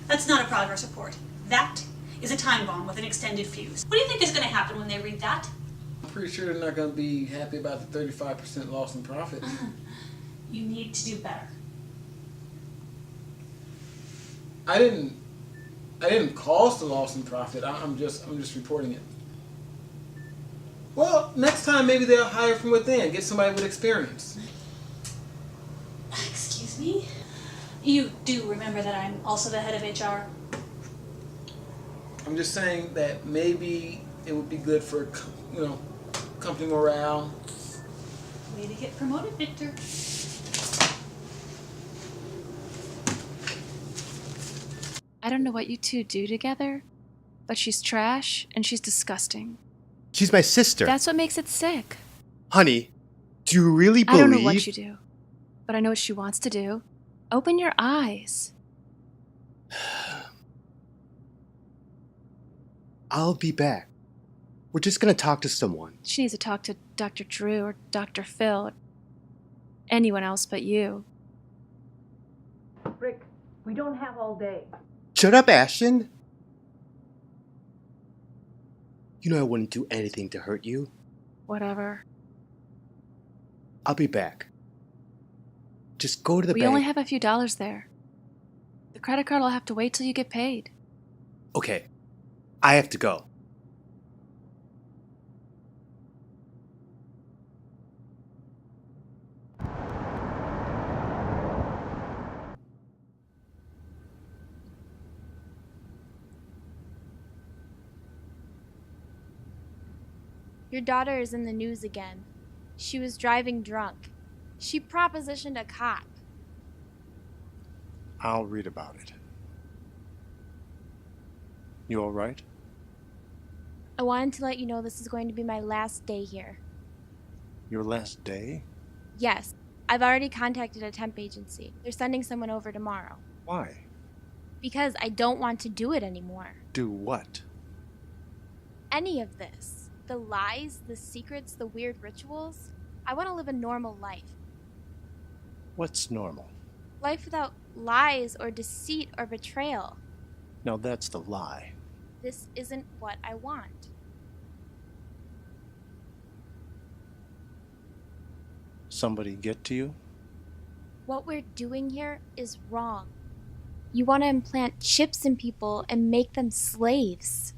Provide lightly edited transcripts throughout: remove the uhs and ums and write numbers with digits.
That's not a progress report. That is a time bomb with an extended fuse. What do you think is going to happen when they read that? I'm pretty sure they're not going to be happy about the 35% loss in profit. You need to do better. I didn't cause the loss in profit. I'm just reporting it. Well, next time maybe they'll hire from within, get somebody with experience. Excuse me? You do remember that I'm also the head of HR? I'm just saying that maybe it would be good for, company morale. Way to get promoted, Victor. I don't know what you two do together, but she's trash and she's disgusting. She's my sister. That's what makes it sick. Honey, do you really believe... I don't know what you do, but I know what she wants to do. Open your eyes. I'll be back. We're just gonna talk to someone. She needs to talk to Dr. Drew or Dr. Phil or anyone else but you. Rick, we don't have all day. Shut up, Ashton. You know I wouldn't do anything to hurt you. Whatever. I'll be back. Just go to the bank. We only have a few dollars there. The credit card will have to wait till you get paid. Okay, I have to go. Your daughter is in the news again. She was driving drunk. She propositioned a cop. I'll read about it. You all right? I wanted to let you know this is going to be my last day here. Your last day? Yes, I've already contacted a temp agency. They're sending someone over tomorrow. Why? Because I don't want to do it anymore. Do what? Any of this. The lies, the secrets, the weird rituals. I want to live a normal life. What's normal? Life without lies or deceit or betrayal. No, that's the lie. This isn't what I want. Somebody get to you? What we're doing here is wrong. You want to implant chips in people and make them slaves.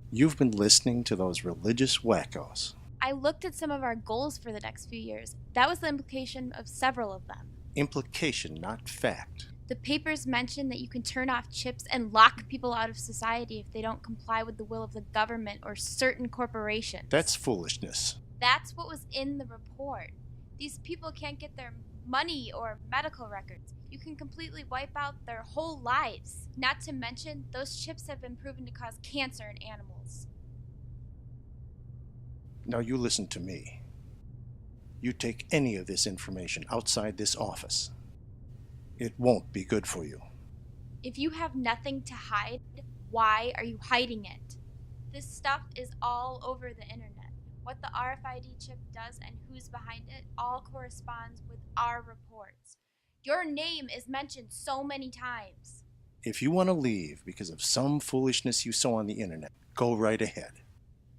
You've been listening to those religious wackos. I looked at some of our goals for the next few years. That was the implication of several of them. Implication, not fact. The papers mention that you can turn off chips and lock people out of society if they don't comply with the will of the government or certain corporations. That's foolishness. That's what was in the report. These people can't get their money or medical records. You can completely wipe out their whole lives. Not to mention, those chips have been proven to cause cancer in animals. Now you listen to me. You take any of this information outside this office. It won't be good for you. If you have nothing to hide, why are you hiding it? This stuff is all over the internet. What the RFID chip does and who's behind it all corresponds with our reports. Your name is mentioned so many times. If you want to leave because of some foolishness you saw on the internet, go right ahead.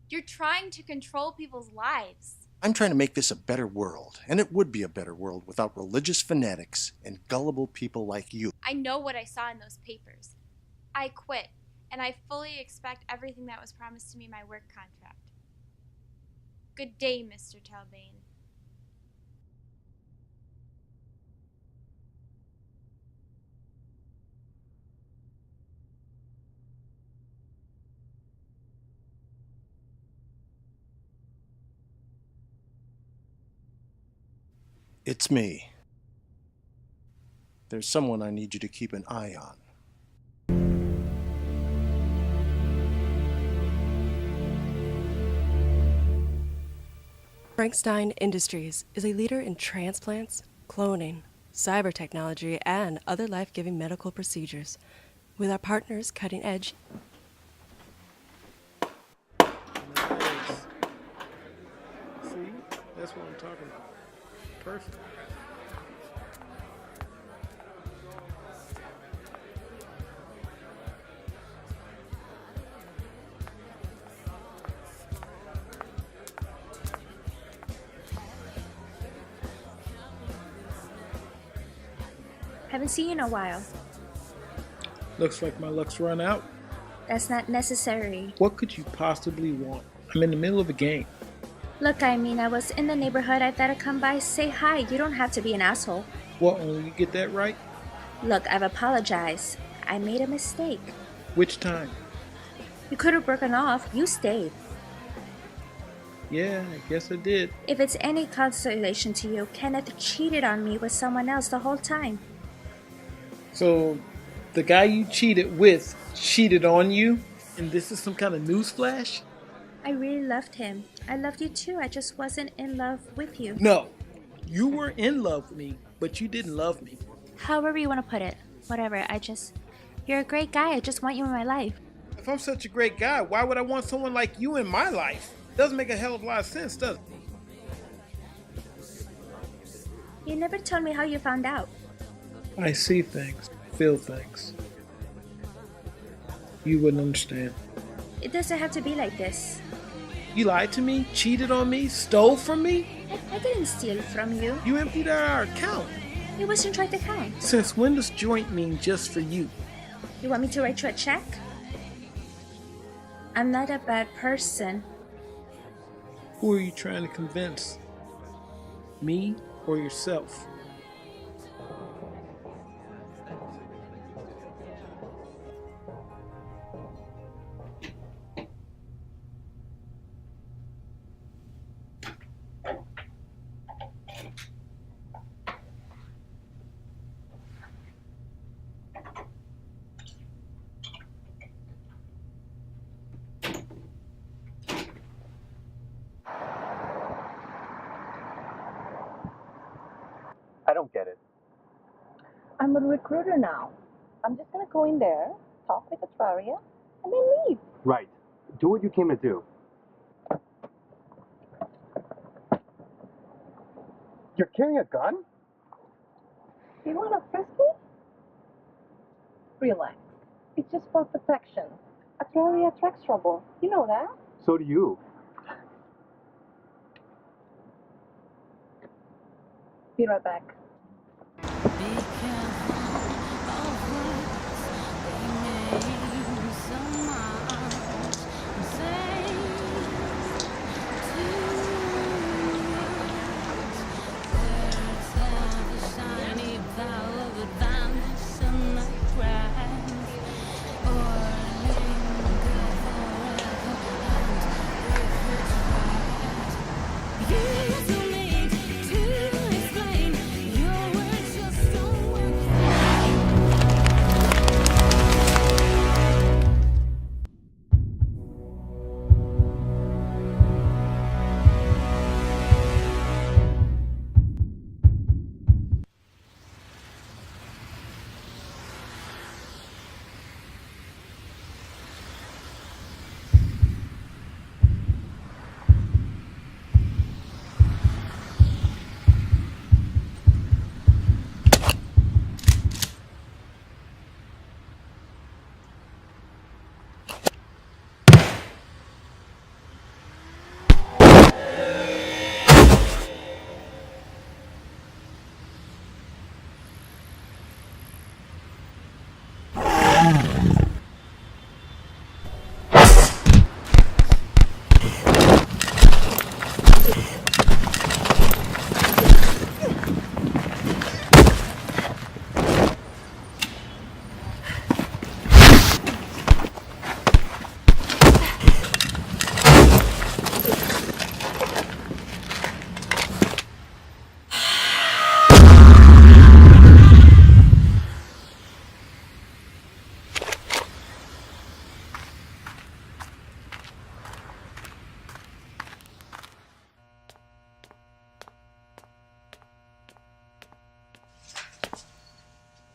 You're trying to control people's lives. I'm trying to make this a better world, and it would be a better world without religious fanatics and gullible people like you. I know what I saw in those papers. I quit, and I fully expect everything that was promised to me in my work contract. Good day, Mr. Talbane. It's me. There's someone I need you to keep an eye on. Frankenstein Industries is a leader in transplants, cloning, cyber technology, and other life-giving medical procedures. With our partners cutting edge. Nice. See? That's what I'm talking about. Perfect. Haven't seen you in a while. Looks like my luck's run out. That's not necessary. What could you possibly want? I'm in the middle of a game. Look, I mean, I was in the neighborhood. I thought I'd come by, say hi. You don't have to be an asshole. What, only you get that right? Look, I've apologized. I made a mistake. Which time? You could have broken off. You stayed. Yeah, I guess I did. If it's any consolation to you, Kenneth cheated on me with someone else the whole time. So, the guy you cheated with cheated on you? And this is some kind of newsflash? I really loved him. I loved you too. I just wasn't in love with you. No. You were in love with me, but you didn't love me. However you want to put it. Whatever. You're a great guy. I just want you in my life. If I'm such a great guy, why would I want someone like you in my life? Doesn't make a hell of a lot of sense, does it? You never told me how you found out. I see things, feel things. You wouldn't understand. It doesn't have to be like this. You lied to me, cheated on me, stole from me? I didn't steal from you. You emptied out our account. It wasn't joint account. Since when does joint mean just for you? You want me to write you a check? I'm not a bad person. Who are you trying to convince? Me or yourself? I don't get it. I'm a recruiter now. I'm just gonna go in there, talk with Atraria, and then leave. Right. Do what you came to do. You're carrying a gun? You wanna frisk me? Relax. It's just for protection. Atraria attracts trouble. You know that? So do you. Be right back.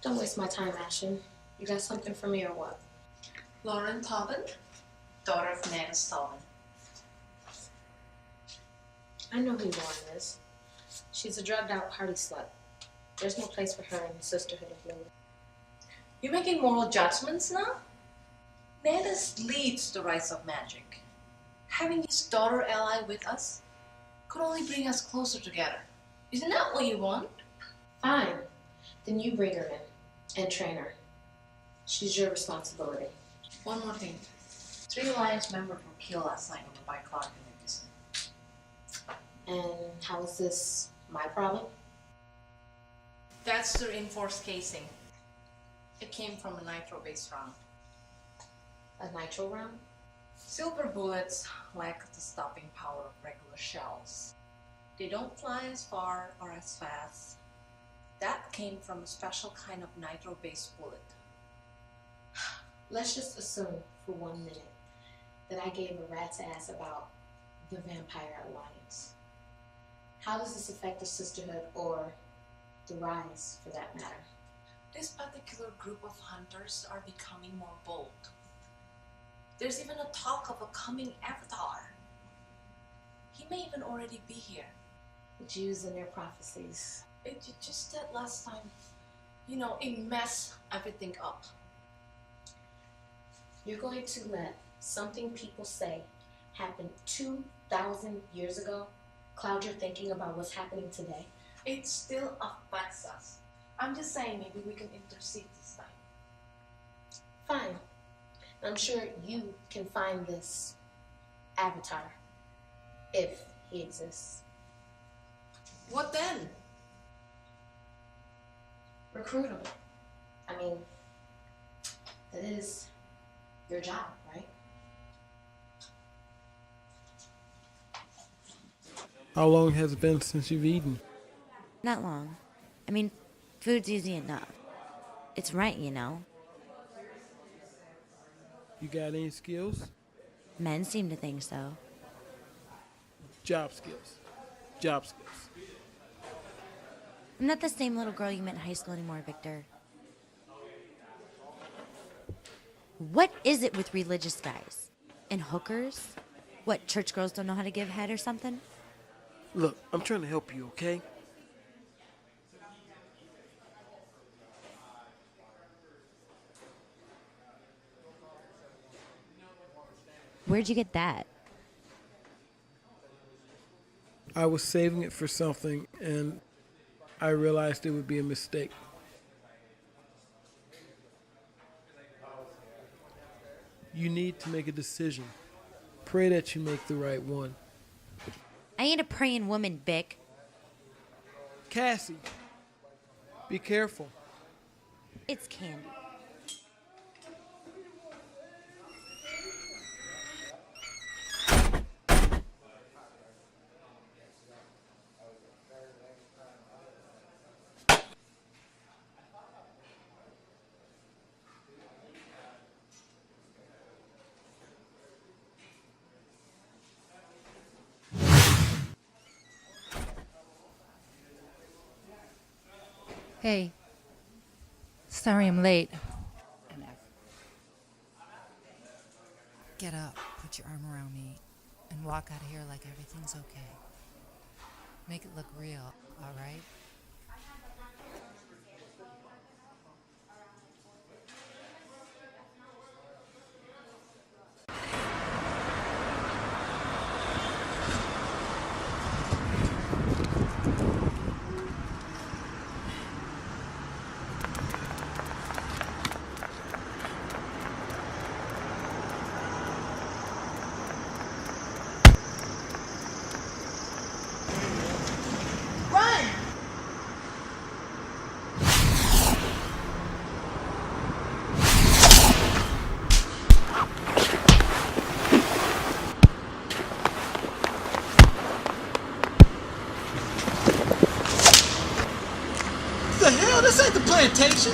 Don't waste my time, Ashton. You got something for me or what? Lauren Tobin, daughter of Magus Tobin. I know who Lauren is. She's a drugged out party slut. There's no place for her in the Sisterhood of Lily. You're making moral judgments now? Magus leads the rise of magic. Having his daughter ally with us could only bring us closer together. Isn't that what you want? Fine. Then you bring her in and train her. She's your responsibility. One more thing. 3 Alliance members were killed last night on the bike Clark and Nicholson. And how is this my problem? That's the reinforced casing. It came from a nitro-based round. A nitro round? Silver bullets lack the stopping power of regular shells. They don't fly as far or as fast. That came from a special kind of nitro-based bullet. Let's just assume for 1 minute that I gave a rat's ass about the Vampire Alliance. How does this affect the Sisterhood or the Rise, for that matter? This particular group of hunters are becoming more bold. There's even a talk of a coming Avatar. He may even already be here. The Jews and their prophecies. It just that last time, it messed everything up. You're going to let something people say happened 2,000 years ago cloud your thinking about what's happening today? It still affects us. I'm just saying maybe we can intercede this time. Fine. I'm sure you can find this Avatar, if he exists. What then? Recruit him. I mean, that is your job, right? How long has it been since you've eaten? Not long. I mean, food's easy enough. It's right, you know. You got any skills? Men seem to think so. Job skills. Job skills. I'm not the same little girl you met in high school anymore, Victor. What is it with religious guys? And hookers? What, church girls don't know how to give head or something? Look, I'm trying to help you, okay? Where'd you get that? I was saving it for something, and I realized it would be a mistake. You need to make a decision. Pray that you make the right one. I ain't a praying woman, Vic. Cassie, be careful. It's candy. Hey, sorry I'm late. Get up, put your arm around me, and walk out of here like everything's okay. Make it look real, all right? The hell? This ain't the plantation.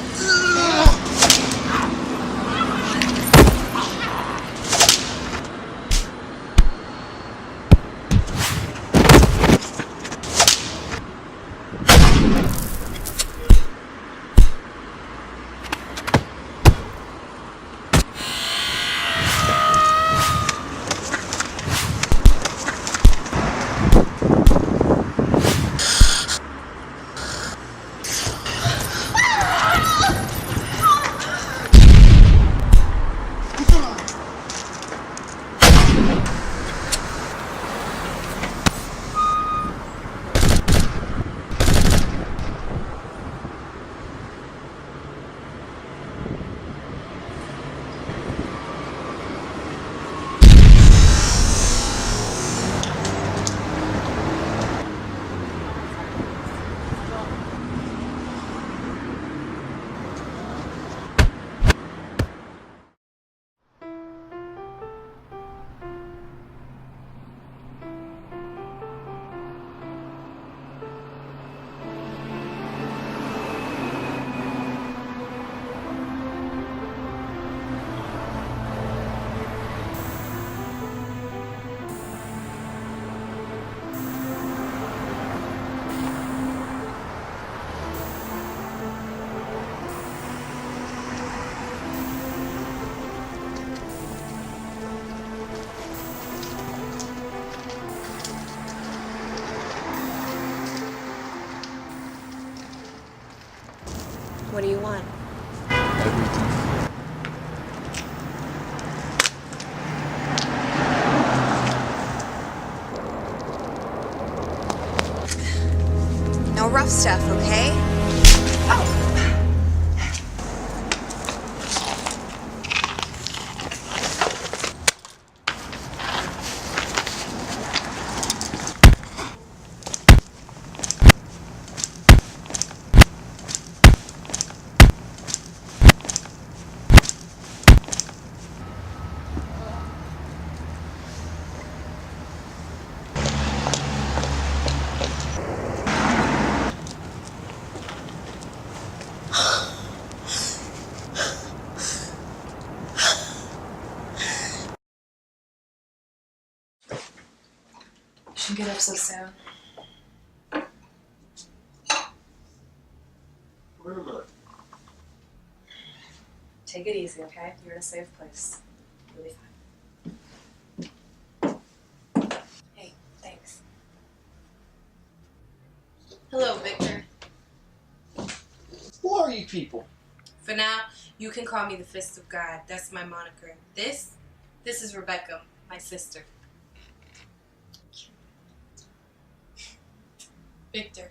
What do you want? Everything. No rough stuff, okay? Shouldn't get up so soon. Where am I? Take it easy, okay? You're in a safe place. You'll be fine. Hey, thanks. Hello, Victor. Who are you people? For now, you can call me the Fist of God. That's my moniker. This is Rebecca, my sister. Victor,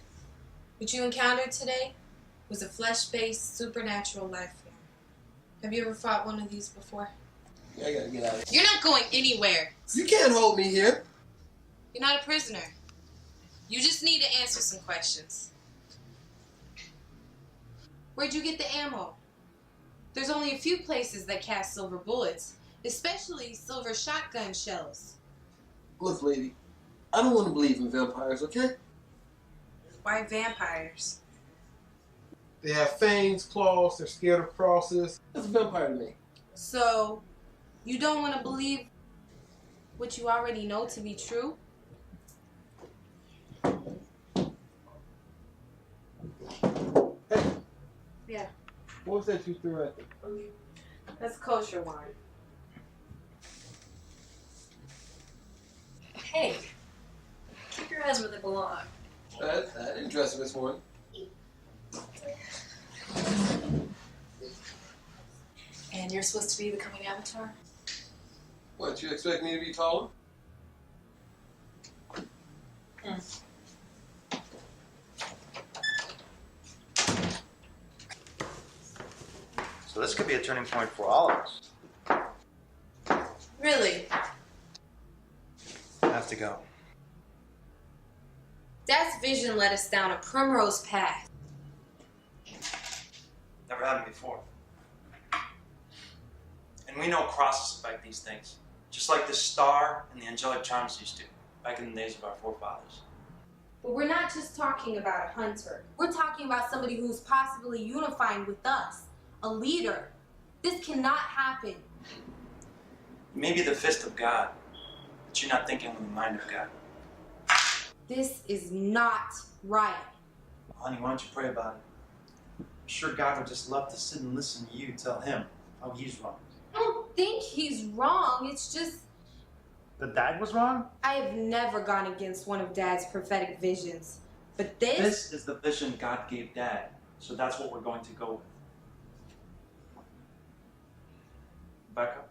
what you encountered today was a flesh-based supernatural life form. Have you ever fought one of these before? I gotta get out of here. You're not going anywhere. You can't hold me here. You're not a prisoner. You just need to answer some questions. Where'd you get the ammo? There's only a few places that cast silver bullets, especially silver shotgun shells. Look, lady, I don't want to believe in vampires, okay? Why vampires? They have fangs, claws, they're scared of crosses. That's a vampire to me. So, you don't want to believe what you already know to be true? Hey. Yeah. What was that you threw at them? That's kosher wine. Hey, keep your eyes where they belong. I didn't dress this morning. And you're supposed to be becoming Avatar? What, you expect me to be taller? So this could be a turning point for all of us. Really? I have to go. Dad's vision led us down a primrose path. Never happened before. And we know crosses affect these things, just like the star and the angelic charms used to, back in the days of our forefathers. But we're not just talking about a hunter. We're talking about somebody who's possibly unifying with us, a leader. This cannot happen. You may be the fist of God, but you're not thinking with the mind of God. This is not right. Well, honey, why don't you pray about it? I'm sure God would just love to sit and listen to you tell him how he's wrong. I don't think he's wrong. It's just That Dad was wrong? I have never gone against one of Dad's prophetic visions. But this... This is the vision God gave Dad, so that's what we're going to go with. Rebecca,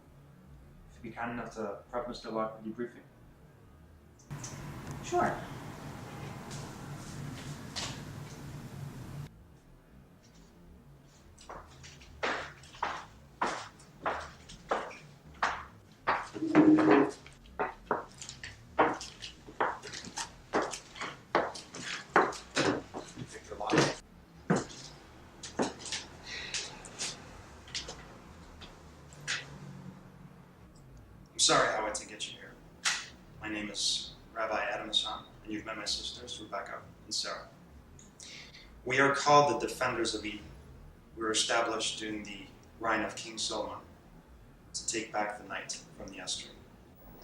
if you'd be kind enough to prep Mr. Locke with your briefing. Sure. I'm sorry how I had to get you here. My name is Rabbi Adam Hassan, and you've met my sisters, Rebecca and Sarah. We are called the Defenders of Eden. We were established during the reign of King Solomon to take back the night from the Esther.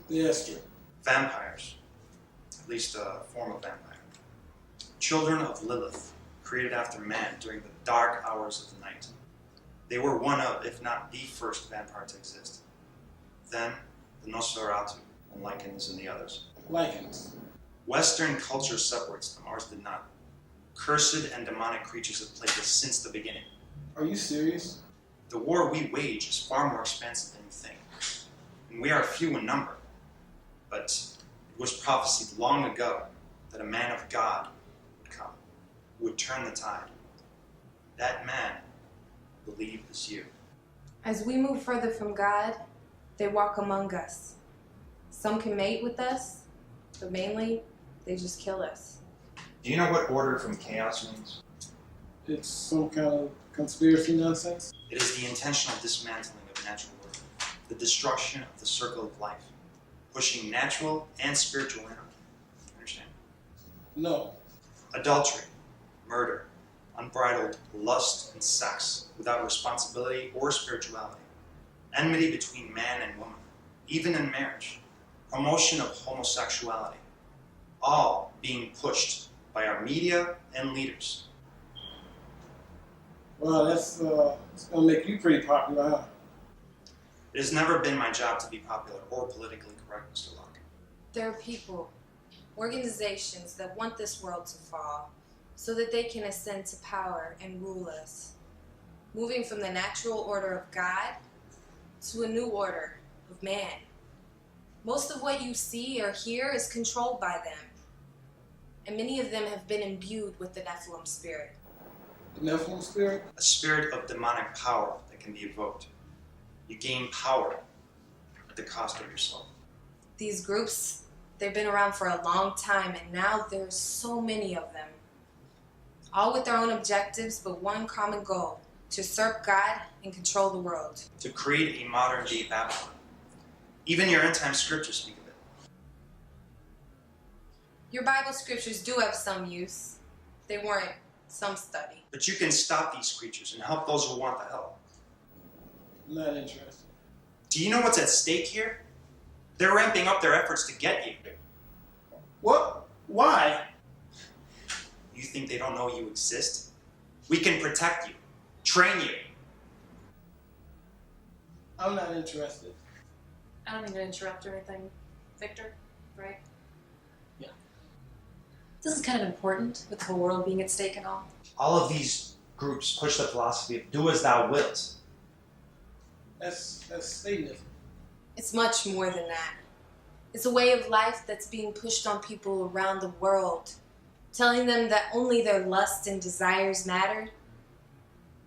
The Esther. Vampires, at least a form of vampire. Children of Lilith, created after man during the dark hours of the night. They were one of, if not the first vampire to exist. Then, the Nosferatu, and Lycans and the others. Lycans. Western culture separates them, ours did not. Cursed and demonic creatures have plagued us since the beginning. Are you serious? The war we wage is far more expansive than you think. And we are few in number. But it was prophesied long ago that a man of God would come, who would turn the tide. That man, I believe, is you. As we move further from God, they walk among us. Some can mate with us, but mainly, they just kill us. Do you know what order from chaos means? It's some kind of conspiracy nonsense? It is the intentional dismantling of natural order, the destruction of the circle of life, pushing natural and spiritual anarchy. Understand? No. Adultery, murder, unbridled lust and sex without responsibility or spirituality, enmity between man and woman, even in marriage, promotion of homosexuality, all being pushed by our media and leaders. Wow, it's gonna make you pretty popular, huh? It has never been my job to be popular or politically correct, Mr. Locke. There are people, organizations that want this world to fall so that they can ascend to power and rule us, moving from the natural order of God to a new order of man. Most of what you see or hear is controlled by them, and many of them have been imbued with the Nephilim spirit. The Nephilim spirit? A spirit of demonic power that can be evoked. You gain power at the cost of your soul. These groups, they've been around for a long time, and now there's so many of them. All with their own objectives, but one common goal: to usurp God and control the world. To create a modern-day Babylon. Even your end-time scriptures speak of it. Your Bible scriptures do have some use. They warrant some study. But you can stop these creatures and help those who want the help. I'm not interested. Do you know what's at stake here? They're ramping up their efforts to get you. What? Why? You think they don't know you exist? We can protect you, train you. I'm not interested. I don't mean to interrupt or anything. Victor, right? Yeah. This is kind of important with the whole world being at stake and all. All of these groups push the philosophy of do as thou wilt. That's Satanism. It's much more than that. It's a way of life that's being pushed on people around the world, telling them that only their lust and desires matter,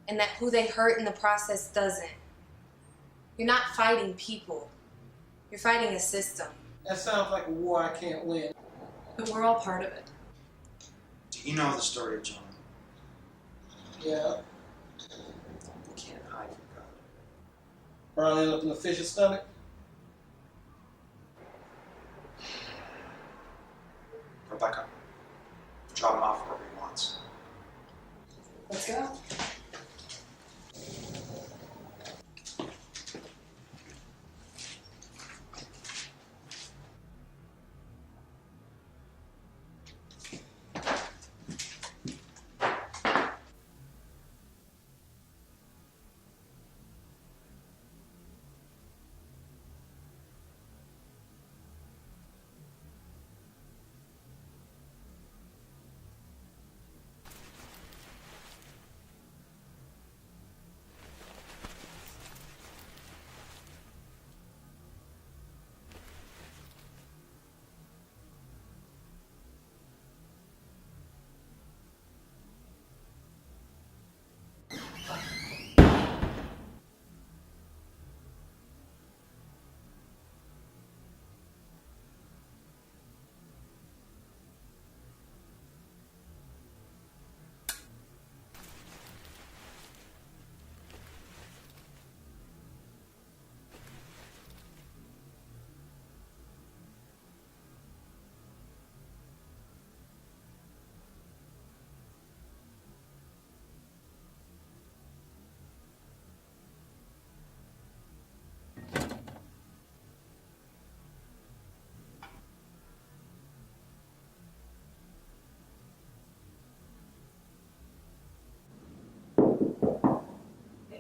and that who they hurt in the process doesn't. You're not fighting people. You're fighting a system. That sounds like a war I can't win. But we're all part of it. Do you know the story of Jonah? Yeah. You can't hide from God. Probably end up in a fish's stomach. Rebecca, drop him off wherever he wants. Let's go.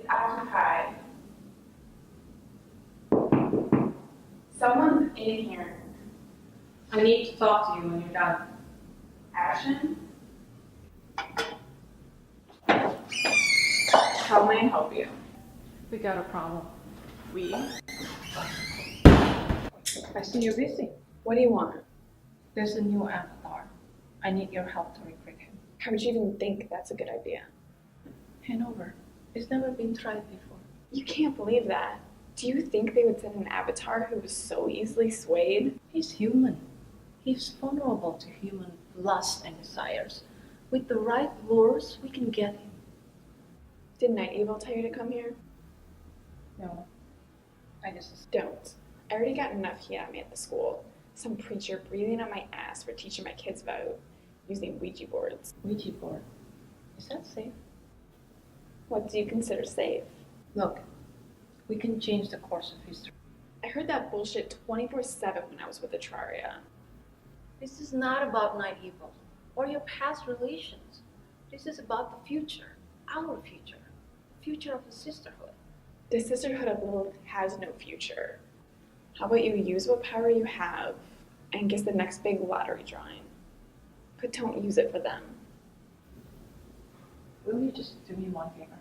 Occupied. Someone's in here. I need to talk to you when you're done. Action? How may I help you? We got a problem. We? I see you're busy. What do you want? There's a new avatar. I need your help to recruit him. How would you even think that's a good idea? Hand over. It's never been tried before. You can't believe that. Do you think they would send an avatar who was so easily swayed? He's human. He's vulnerable to human lust and desires. With the right lures, we can get him. Did Night Evil tell you to come here? No. I just don't. I already got enough heat on me at the school. Some preacher breathing on my ass for teaching my kids about using Ouija boards. Ouija board? Is that safe? What do you consider safe? Look, we can change the course of history. I heard that bullshit 24/7 when I was with Atraria. This is not about Night Evil or your past relations. This is about the future, our future, the future of the sisterhood. The Sisterhood of Lilith has no future. How about you use what power you have and guess the next big lottery drawing? But don't use it for them. Will you just do me one favor?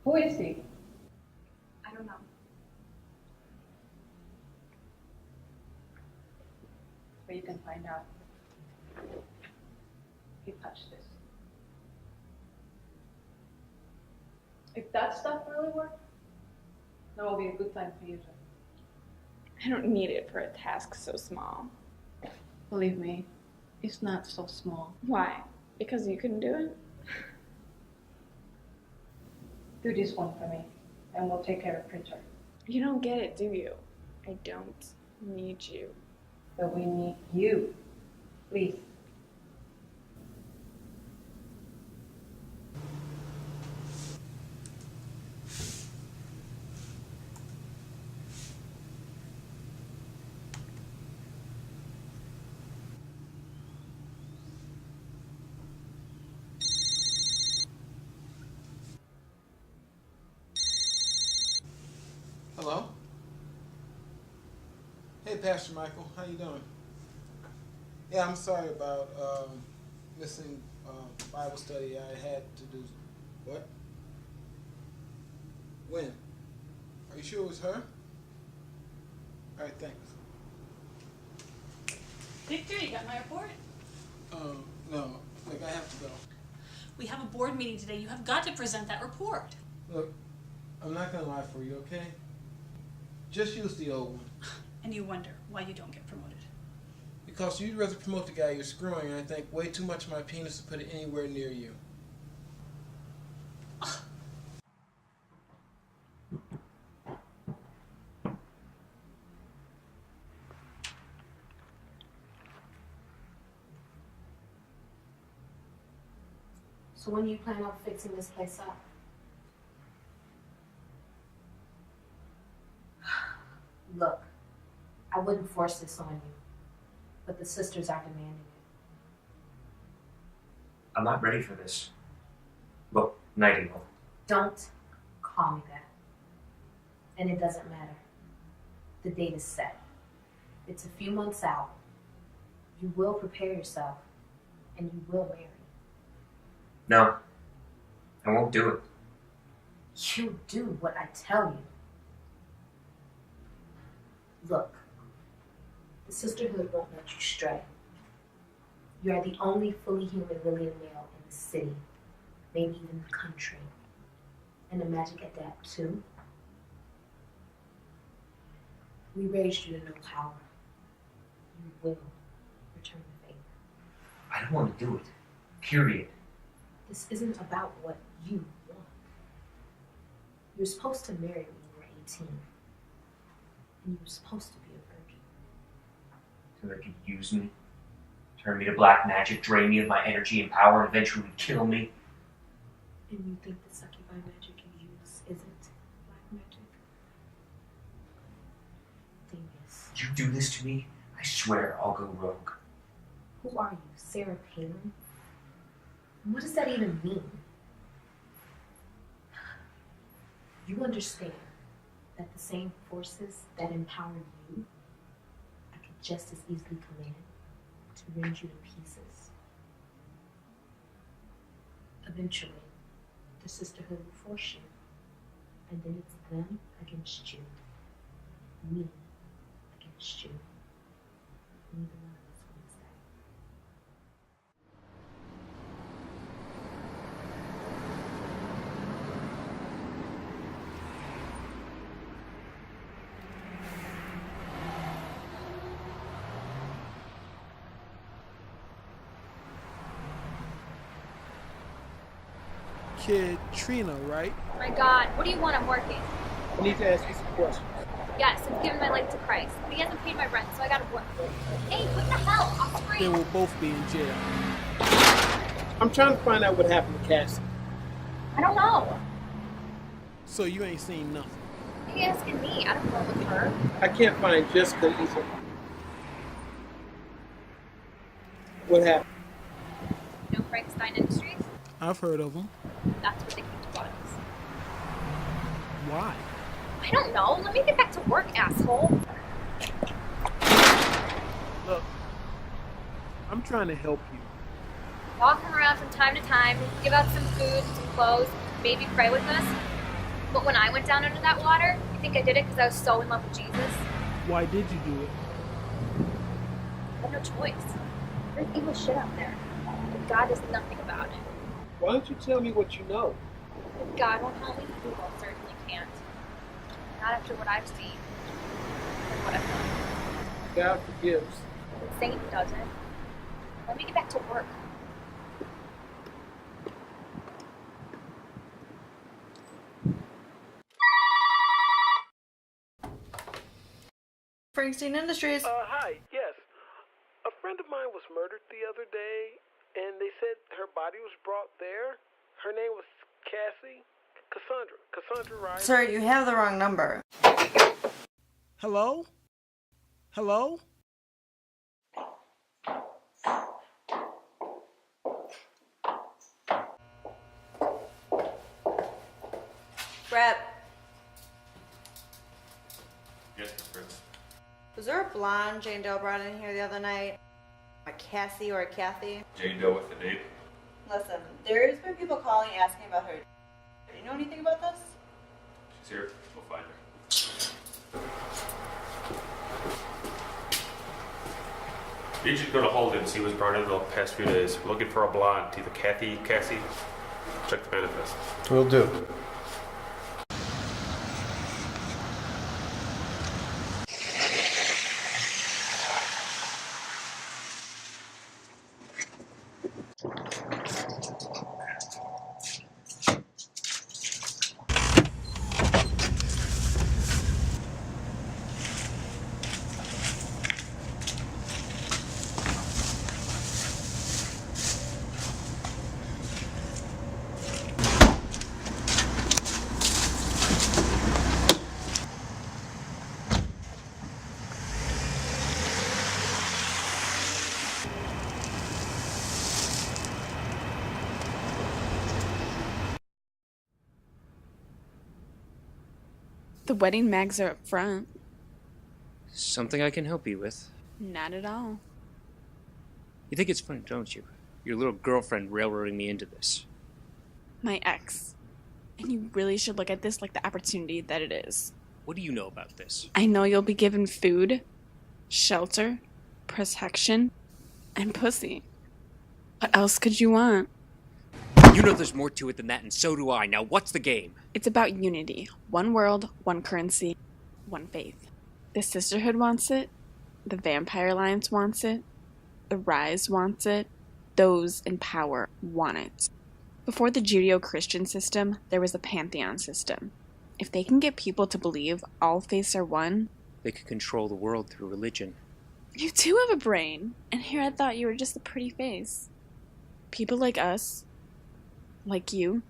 Who is he? I don't know. But you can find out. He touched this. If that stuff really worked, that will be a good time for you to. I don't need it for a task so small. Believe me, it's not so small. Why? Because you couldn't do it? Do this one for me, and we'll take care of Printer. You don't get it, do you? I don't need you. But we need you. Please. Hello? Hey, Pastor Michael, how you doing? Yeah, I'm sorry about missing Bible study. I had to do. What? When? Are you sure it was her? All right, thanks. Victor, you got my report? No, like I have to go. We have a board meeting today. You have got to present that report. Look, I'm not gonna lie for you, okay? Just use the old one. And you wonder why you don't get promoted. Because you'd rather promote the guy you're screwing, and I think way too much of my penis to put it anywhere near you. So when do you plan on fixing this place up? Look, I wouldn't force this on you, but the sisters are demanding it. I'm not ready for this. Look, Night Evil. Don't call me that. And it doesn't matter. The date is set. It's a few months out. You will prepare yourself, and you will marry. No, I won't do it. You do what I tell you. Look, the sisterhood won't let you stray. You are the only fully human Lillian male in the city, maybe even the country. And the magic adept too. We raised you to know power. You will return the favor. I don't want to do it. Period. This isn't about what you want. You're supposed to marry when you were 18. And you were supposed to be a virgin. So they could use me, turn me to black magic, drain me of my energy and power, and eventually kill me. And you think the succubi magic you use isn't black magic? Thing is, You do this to me, I swear I'll go rogue. who are you, Sarah Palin? And what does that even mean? You understand, that the same forces that empower you, I could just as easily come in to rend you to pieces. Eventually, the sisterhood will force you, and then it's them against you, me against you. Neither one of us wins that. Kid Trina, right? Oh my God, what do you want? I'm working. I need to ask you some questions. Yes, I've given my life to Christ, but he hasn't paid my rent, so I gotta work. Hey, what the hell? I'll scream. Then we'll both be in jail. I'm trying to find out what happened to Cassie. I don't know. So you ain't seen nothing. Why are you asking me? I don't know with her. I can't find Jessica either. What happened? You know Frankenstein Industries? I've heard of them. That's where they keep the bodies. Why? I don't know. Let me get back to work, asshole. Look, I'm trying to help you. Walk him around from time to time, give out some food, some clothes, maybe pray with us. But when I went down under that water, you think I did it because I was so in love with Jesus? Why did you do it? I had no choice. There's evil shit out there, but God does nothing about it. Why don't you tell me what you know? If God won't help me, He most certainly can't. Not after what I've seen and what I've done. God forgives. And Satan doesn't. Let me get back to work. Frankenstein Industries. Hi, yes. A friend of mine was murdered the other day, and they said her body was brought there. Her name was Cassie. Cassandra, right? Sir, you have the wrong number. Hello? Hello? Brett, Yes, Chris. was there a blonde Jane Doe brought in here the other night? A Cassie or a Kathy? Jane Doe with the name. Listen, there's been people calling asking about her. Do you know anything about this? She's here. We'll find her. The agent go to Holden's. He was brought in the past few days. We're looking for a blonde, either Kathy, Cassie. Check the manifest. Will do. The wedding mags are up front. Something I can help you with. Not at all. You think it's funny, don't you? Your little girlfriend railroading me into this. My ex. And you really should look at this like the opportunity that it is. What do you know about this? I know you'll be given food, shelter, protection, and pussy. What else could you want? You know there's more to it than that, and so do I. Now, what's the game? It's about unity. One world, one currency, one faith. The Sisterhood wants it. The Vampire Alliance wants it. The Rise wants it. Those in power want it. Before the Judeo-Christian system, there was the Pantheon system. If they can get people to believe all faiths are one, They could control the world through religion. you too have a brain. And here I thought you were just a pretty face. People like us, like you,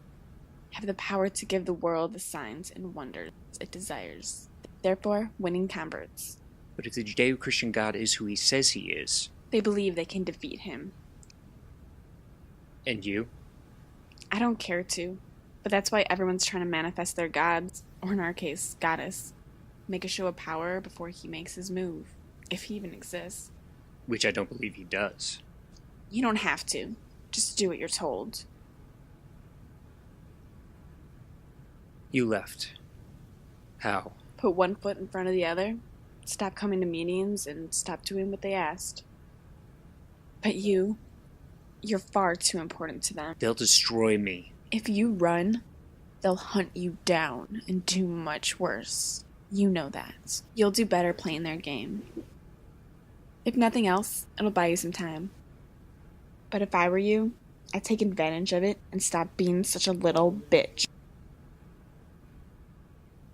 have the power to give the world the signs and wonders it desires. Therefore, winning converts. But if the Judeo-Christian God is who he says he is... They believe they can defeat him. And you? I don't care to, but that's why everyone's trying to manifest their gods, or in our case, goddess. Make a show of power before he makes his move, if he even exists. Which I don't believe he does. You don't have to. Just do what you're told. You left. How? Put one foot in front of the other, stop coming to meetings, and stop doing what they asked. But you're far too important to them. They'll destroy me. If you run, they'll hunt you down and do much worse. You know that. You'll do better playing their game. If nothing else, it'll buy you some time. But if I were you, I'd take advantage of it and stop being such a little bitch.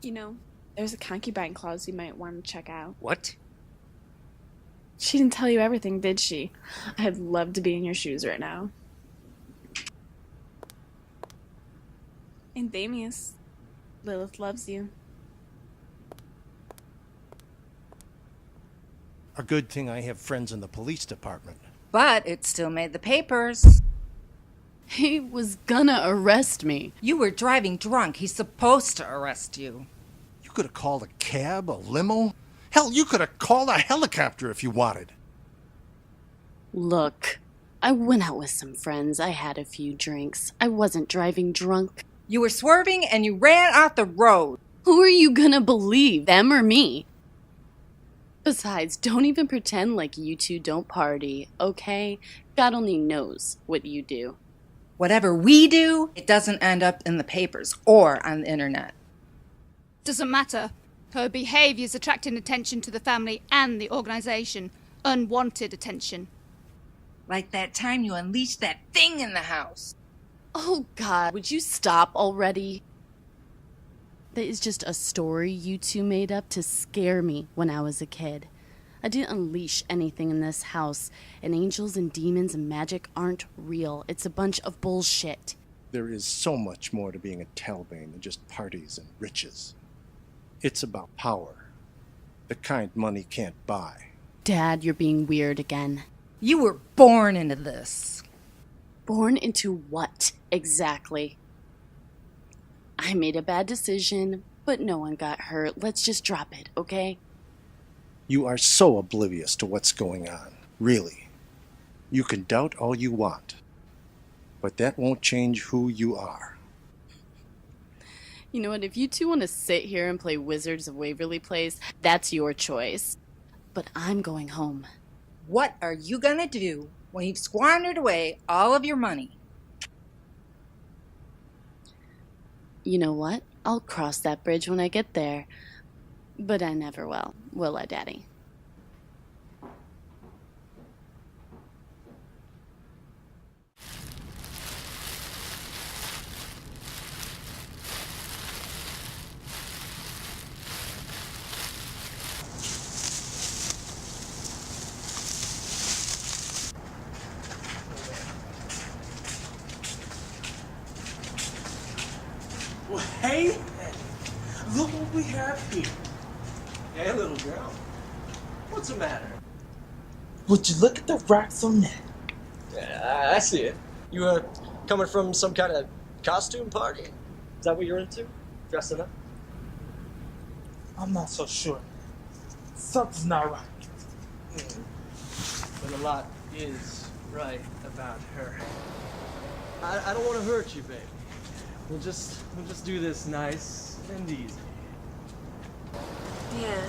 You know, there's a concubine clause you might want to check out. What? She didn't tell you everything, did she? I'd love to be in your shoes right now. And Damius, Lilith loves you. A good thing I have friends in the police department. But it still made the papers. He was gonna arrest me. You were driving drunk. He's supposed to arrest you. You could have called a cab, a limo. Hell, you could have called a helicopter if you wanted. Look, I went out with some friends. I had a few drinks. I wasn't driving drunk. You were swerving and you ran off the road. Who are you gonna believe, them or me? Besides, don't even pretend like you two don't party, okay? God only knows what you do. Whatever we do, it doesn't end up in the papers or on the internet. Doesn't matter. Her behaviour's attracting attention to the family and the organisation. Unwanted attention. Like that time you unleashed that thing in the house. Oh God, would you stop already? That is just a story you two made up to scare me when I was a kid. I didn't unleash anything in this house, and angels and demons and magic aren't real. It's a bunch of bullshit. There is so much more to being a Talbane than just parties and riches. It's about power. The kind money can't buy. Dad, you're being weird again. You were born into this. Born into what, exactly? I made a bad decision, but no one got hurt. Let's just drop it, okay? You are so oblivious to what's going on, really. You can doubt all you want, but that won't change who you are. You know what, if you two want to sit here and play Wizards of Waverly Place, that's your choice. But I'm going home. What are you gonna do when you've squandered away all of your money? You know what? I'll cross that bridge when I get there. But I never will I, Daddy? Well, hey, look what we have here. Hey, little girl. What's the matter? Would you look at the rocks on that? Yeah, I see it. You coming from some kind of costume party? Is that what you're into? Dressing up? I'm not so sure. Something's not right. But a lot is right about her. I don't want to hurt you, babe. We'll just do this nice and easy. Yeah,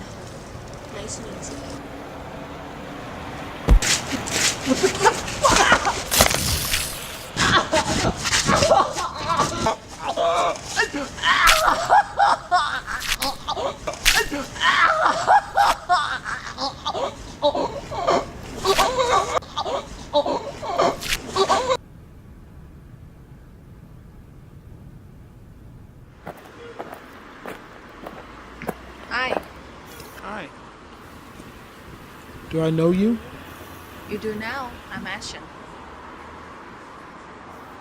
nice and easy. Hi. Hi. Do I know you? You do now. I'm Ashen.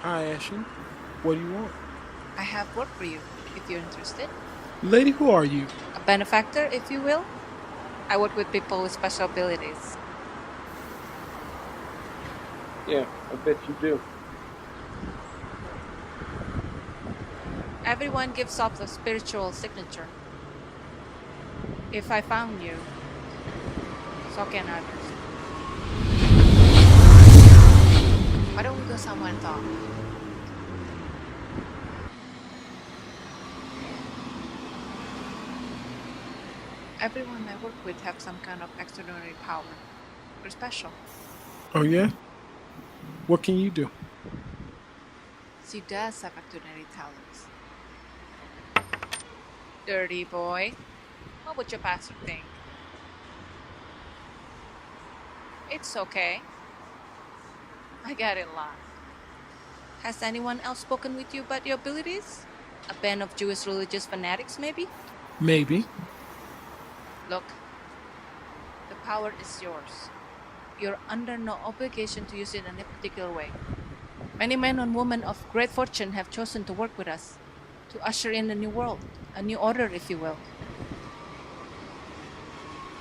Hi, Ashen. What do you want? I have work for you, if you're interested. Lady, who are you? A benefactor, if you will. I work with people with special abilities. Yeah, I bet you do. Everyone gives off the spiritual signature. If I found you, so can others. Why don't we go somewhere and talk? Everyone I work with have some kind of extraordinary power. We're special. Oh, yeah? What can you do? She does have extraordinary talents. Dirty boy. What would your pastor think? It's okay. I get it locked. Has anyone else spoken with you about your abilities? A band of Jewish religious fanatics, maybe? Maybe. Look, the power is yours. You're under no obligation to use it in a particular way. Many men and women of great fortune have chosen to work with us, to usher in a new world, a new order, if you will.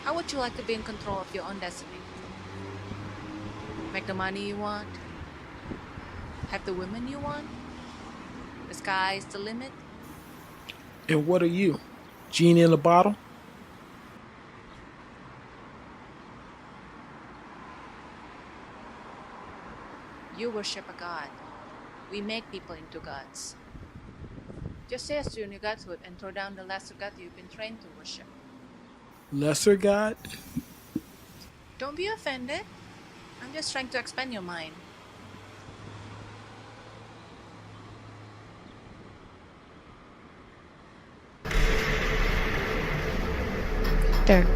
How would you like to be in control of your own destiny? Make the money you want? Have the women you want? The sky's the limit? And what are you? Genie in a bottle? You worship a god. We make people into gods. Just say yes to your new godhood and throw down the lesser god you've been trained to worship. Lesser God? Don't be offended. I'm just trying to expand your mind. Victor,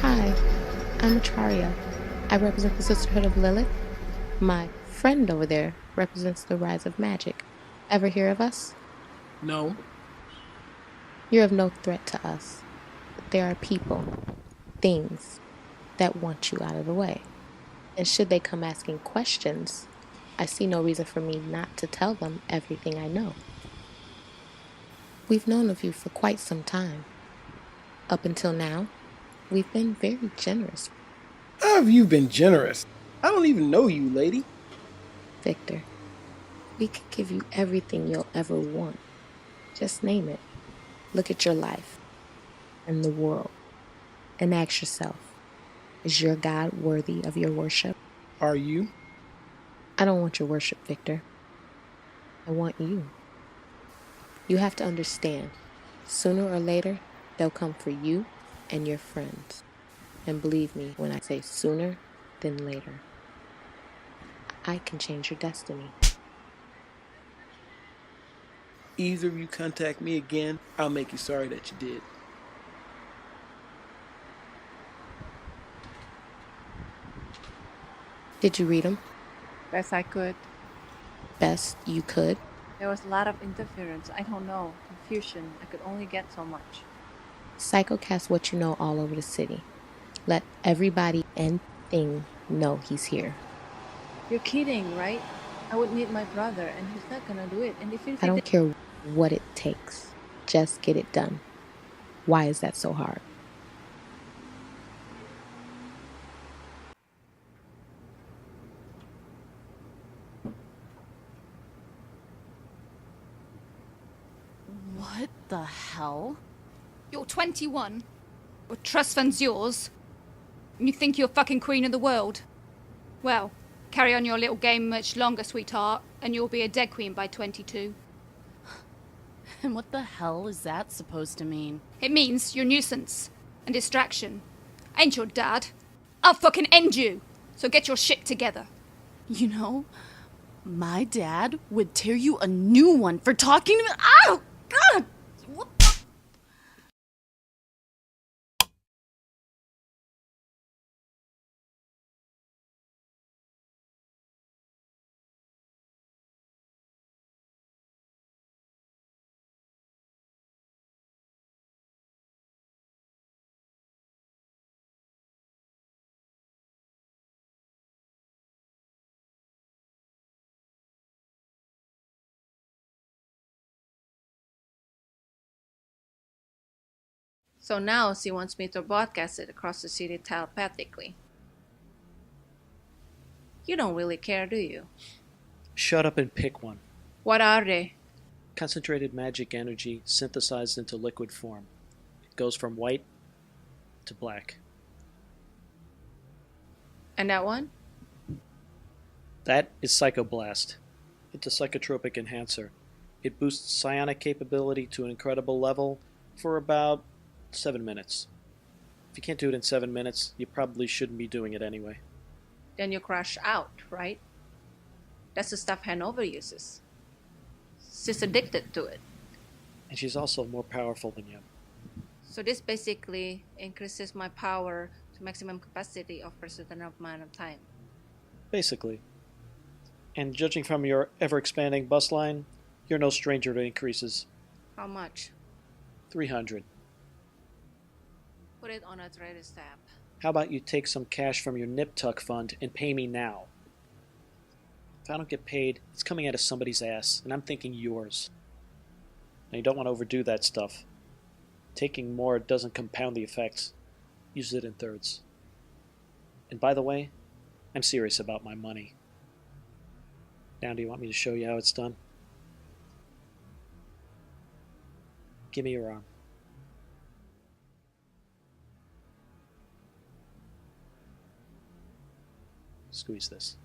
hi. I'm Acharia. I represent the Sisterhood of Lilith. My friend over there represents the rise of magic. Ever hear of us? No. You're of no threat to us. But there are people, things, that want you out of the way. And should they come asking questions, I see no reason for me not to tell them everything I know. We've known of you for quite some time. Up until now, we've been very generous. How have you been generous? I don't even know you, lady. Victor, we could give you everything you'll ever want. Just name it. Look at your life and the world and ask yourself, is your God worthy of your worship? Are you? I don't want your worship, Victor. I want you. You have to understand, sooner or later, they'll come for you and your friends. And believe me when I say sooner than later. I can change your destiny. Either of you contact me again, I'll make you sorry that you did. Did you read them? Best I could. Best you could? There was a lot of interference. I don't know. Confusion. I could only get so much. Psychocast what you know all over the city. Let everybody and thing know he's here. You're kidding, right? I would need my brother, and he's not gonna do it. And if I don't care what it takes. Just get it done. Why is that so hard? What the hell? You're 21. Your trust fund's yours. And you think you're fucking queen of the world. Well, carry on your little game much longer, sweetheart, and you'll be a dead queen by 22. And what the hell is that supposed to mean? It means you're a nuisance and distraction. I ain't your dad. I'll fucking end you. So get your shit together. You know, my dad would tear you a new one for talking to me. Ow! God! What the? So now she wants me to broadcast it across the city telepathically. You don't really care, do you? Shut up and pick one. What are they? Concentrated magic energy synthesized into liquid form. It goes from white to black. And that one? That is Psychoblast. It's a psychotropic enhancer. It boosts psionic capability to an incredible level for about 7 minutes. If you can't do it in 7 minutes, you probably shouldn't be doing it anyway. Then you crash out, right? That's the stuff Hanover uses. She's addicted to it. And she's also more powerful than you. So this basically increases my power to maximum capacity of a certain amount of time. Basically. And judging from your ever-expanding bus line, you're no stranger to increases. How much? 300. Put it on a trader's tab. How about you take some cash from your Nip Tuck fund and pay me now? If I don't get paid, it's coming out of somebody's ass, and I'm thinking yours. Now you don't want to overdo that stuff. Taking more doesn't compound the effects. Use it in thirds. And by the way, I'm serious about my money. Now do you want me to show you how it's done? Give me your arm. Squeeze this.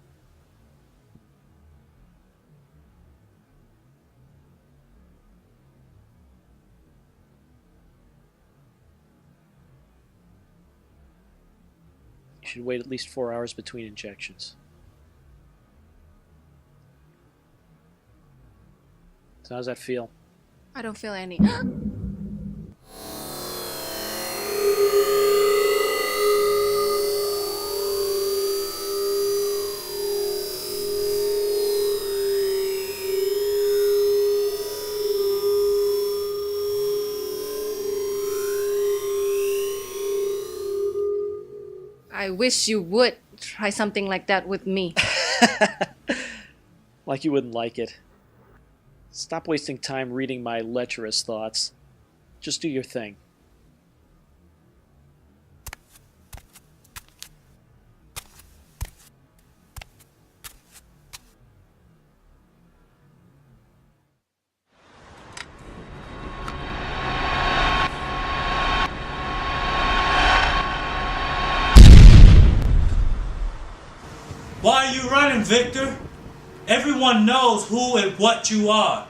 You should wait at least 4 hours between injections. So how does that feel? I don't feel any. I wish you would try something like that with me. Like you wouldn't like it. Stop wasting time reading my lecherous thoughts. Just do your thing. Why are you running, Victor? Everyone knows who and what you are.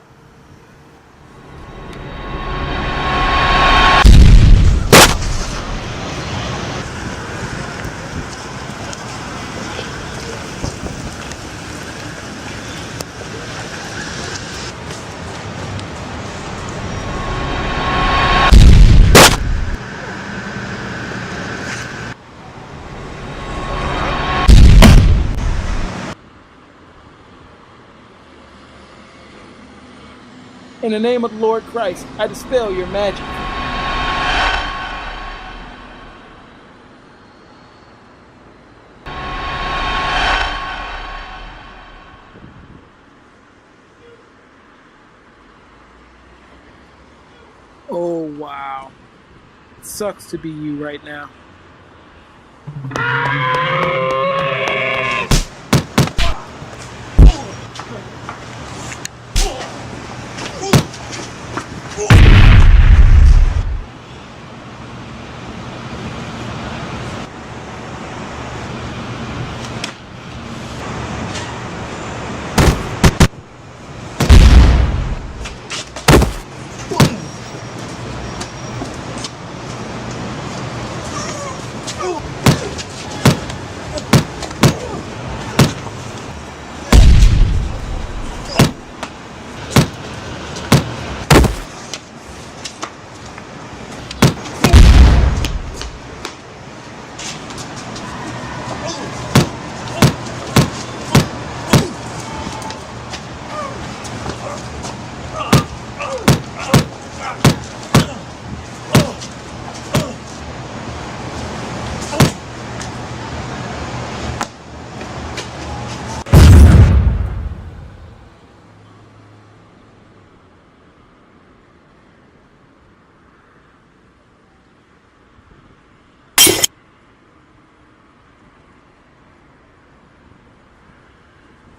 In the name of the Lord Christ, I dispel your magic. Oh, wow. It sucks to be you right now.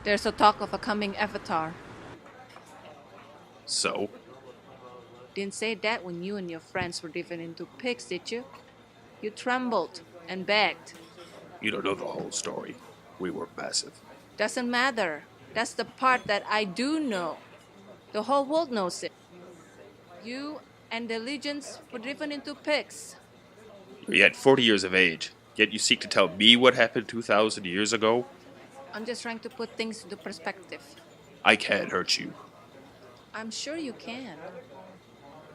There's a talk of a coming avatar. So? Didn't say that when you and your friends were driven into pigs, did you? You trembled and begged. You don't know the whole story. We were massive. Doesn't matter. That's the part that I do know. The whole world knows it. You and the legions were driven into pigs. You're yet 40 years of age, yet you seek to tell me what happened 2,000 years ago? I'm just trying to put things into perspective. I can't hurt you. I'm sure you can.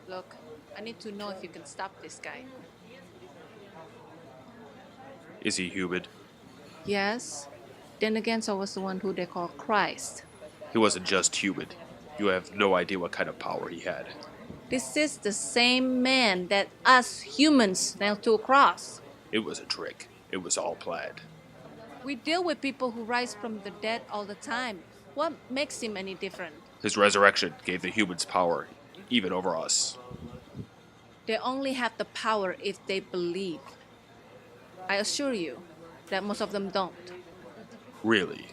Look, I need to know if you can stop this guy. Is he human? Yes. Then again, so was the one who they call Christ. He wasn't just human. You have no idea what kind of power he had. This is the same man that us humans nailed to a cross. It was a trick. It was all planned. We deal with people who rise from the dead all the time. What makes him any different? His resurrection gave the humans power, even over us. They only have the power if they believe. I assure you that most of them don't. Really?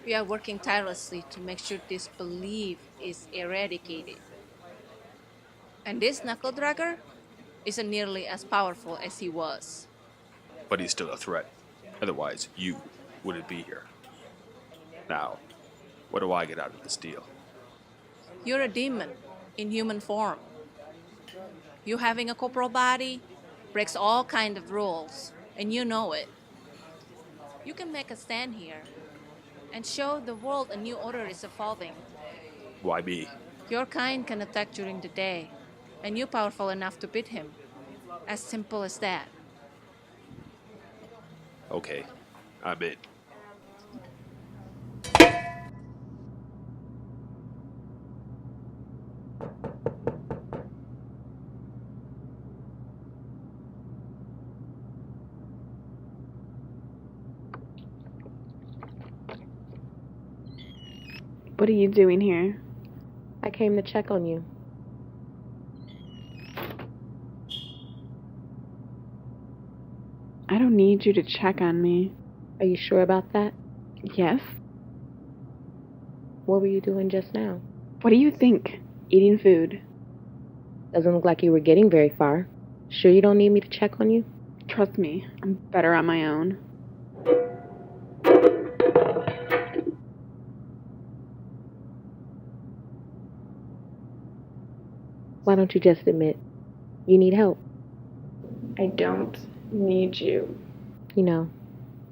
We are working tirelessly to make sure this belief is eradicated. And this knuckle-dragger isn't nearly as powerful as he was. But he's still a threat. Otherwise, you wouldn't be here. Now, what do I get out of this deal? You're a demon in human form. You having a corporal body breaks all kinds of rules, and you know it. You can make a stand here and show the world a new order is evolving. Why me? Your kind can attack during the day, and you're powerful enough to beat him. As simple as that. Okay, I'm in. What are you doing here? I came to check on you. I don't need you to check on me. Are you sure about that? Yes. What were you doing just now? What do you think? Eating food. Doesn't look like you were getting very far. Sure you don't need me to check on you? Trust me, I'm better on my own. Why don't you just admit you need help? I don't need you. You know,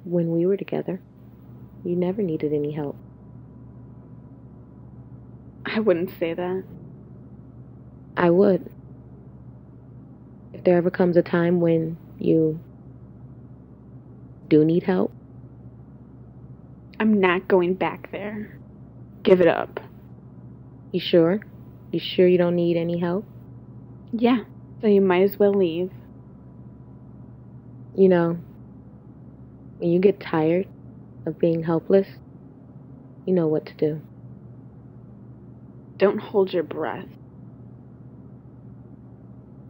when we were together, you never needed any help. I wouldn't say that. I would. If there ever comes a time when you do need help. I'm not going back there. Give it up. You sure? You sure you don't need any help? Yeah, so you might as well leave. You know, when you get tired of being helpless, you know what to do. Don't hold your breath.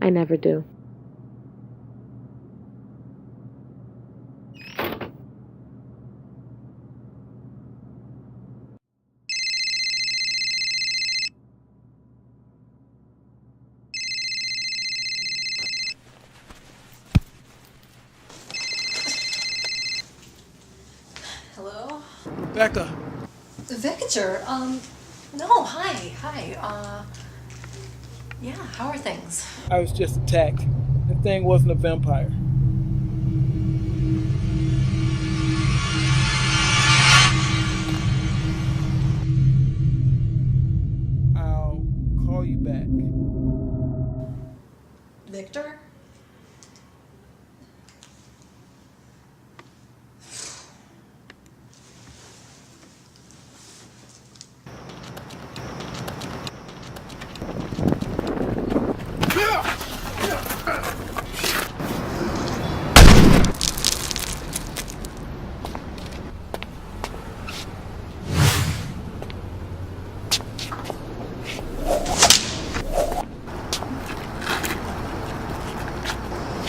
I never do. Hello? Becca. Victor, no, hi. Yeah, how are things? I was just attacked. The thing wasn't a vampire. I'll call you back. Victor?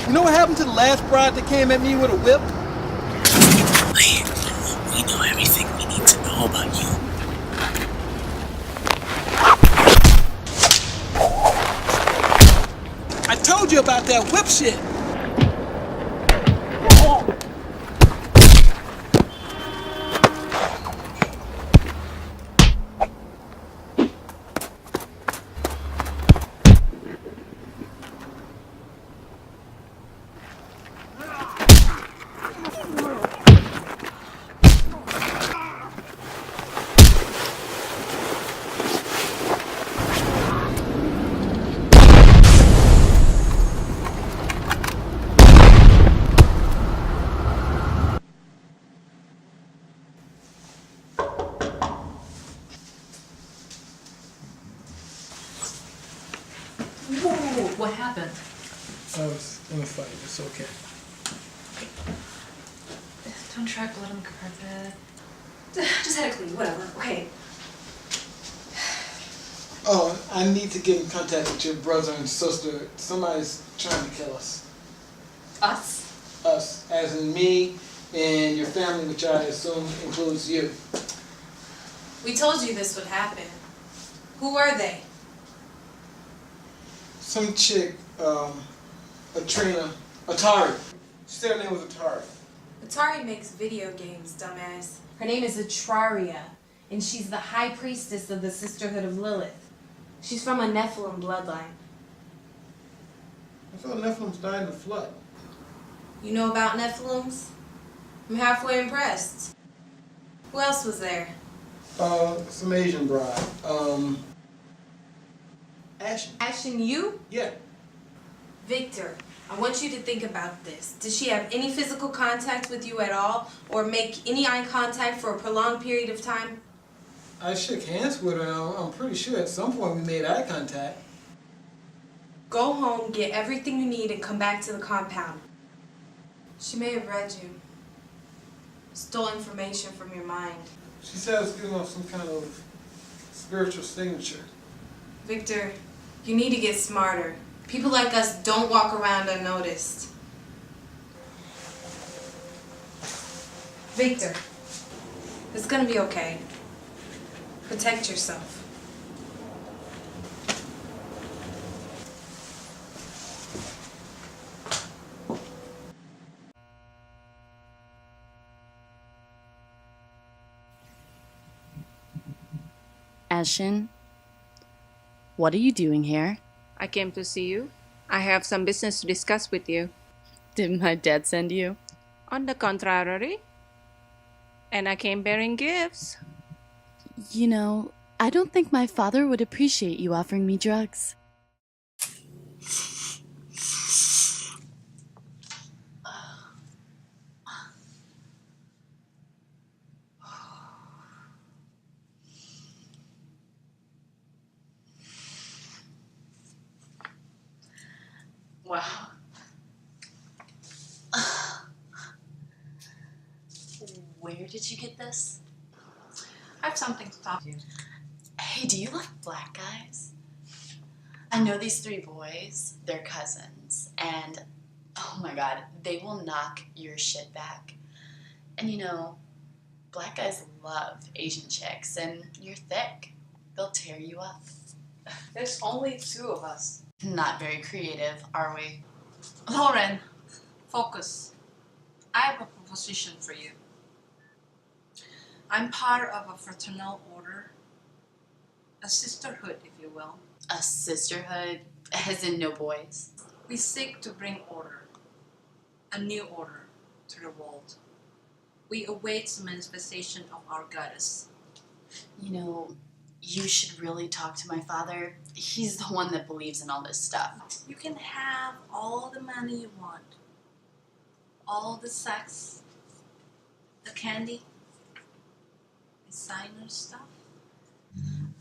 You know what happened to the last bride that came at me with a whip? We know everything we need to know about you. I told you you about that whip shit. Whoa, what happened? I was in a fight. It's okay. Don't try blood on the carpet. Just had a clean, whatever. Okay. Oh, I need to get in contact with your brother and sister. Somebody's trying to kill us. Us? Us, as in me and your family, which I assume includes you. We told you this would happen. Who are they? Some chick, Atari. She said her name was Atari. Atari makes video games, dumbass. Her name is Atraria, and she's the high priestess of the Sisterhood of Lilith. She's from a Nephilim bloodline. I thought Nephilims died in the flood. You know about Nephilims? I'm halfway impressed. Who else was there? Some Asian bride. Ashen. Ashen, you? Yeah. Victor, I want you to think about this. Did she have any physical contact with you at all, or make any eye contact for a prolonged period of time? I shook hands with her, and I'm pretty sure at some point we made eye contact. Go home, get everything you need, and come back to the compound. She may have read you. Stole information from your mind. She said I was giving off some kind of spiritual signature. Victor, you need to get smarter. People like us don't walk around unnoticed. Victor, it's gonna be okay. Protect yourself. Ashen, what are you doing here? I came to see you. I have some business to discuss with you. Did my dad send you? On the contrary. And I came bearing gifts. You know, I don't think my father would appreciate you offering me drugs. Wow. Where did you get this? I have something to talk to you. Hey, do you like black guys? I know these 3 boys, they're cousins, and oh my god, they will knock your shit back. And you know, black guys love Asian chicks, and you're thick. They'll tear you up. There's only 2 of us. Not very creative, are we? Lauren, focus. I have a proposition for you. I'm part of a fraternal order. A sisterhood, if you will. A sisterhood? As in no boys? We seek to bring order. A new order to the world. We await the manifestation of our goddess. You know, you should really talk to my father. He's the one that believes in all this stuff. You can have all the money you want. All the sex. The candy. Designer stuff.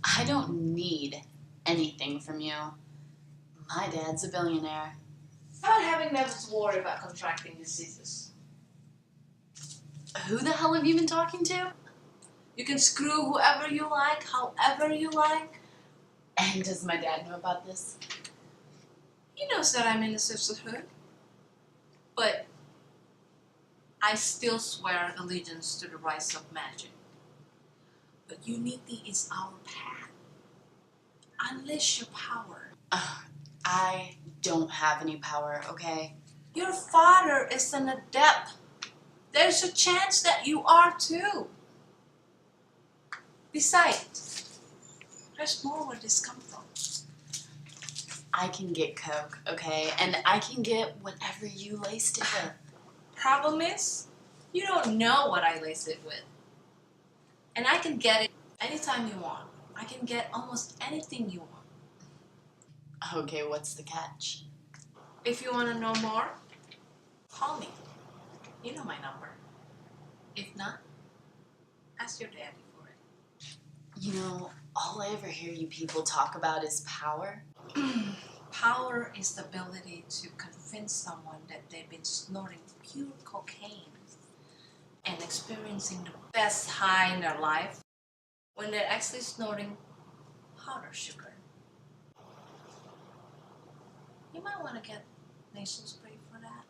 I don't need anything from you. My dad's a billionaire. How about having never to worry about contracting diseases? Who the hell have you been talking to? You can screw whoever you like, however you like. And does my dad know about this? He knows that I'm in a sisterhood. But I still swear allegiance to the rise of magic. But unity is our path. Unleash your power. I don't have any power, okay? Your father is an adept. There's a chance that you are too. Besides, there's more where this comes from. I can get coke, okay? And I can get whatever you laced it with. Problem is, you don't know what I lace it with. And I can get it anytime you want. I can get almost anything you want. Okay, what's the catch? If you want to know more, call me. You know my number. If not, ask your daddy for it. You know, all I ever hear you people talk about is power. Power is the ability to convince someone that they've been snorting pure cocaine and experiencing the best high in their life when they're actually snorting powder sugar. You might want to get nasal spray for that.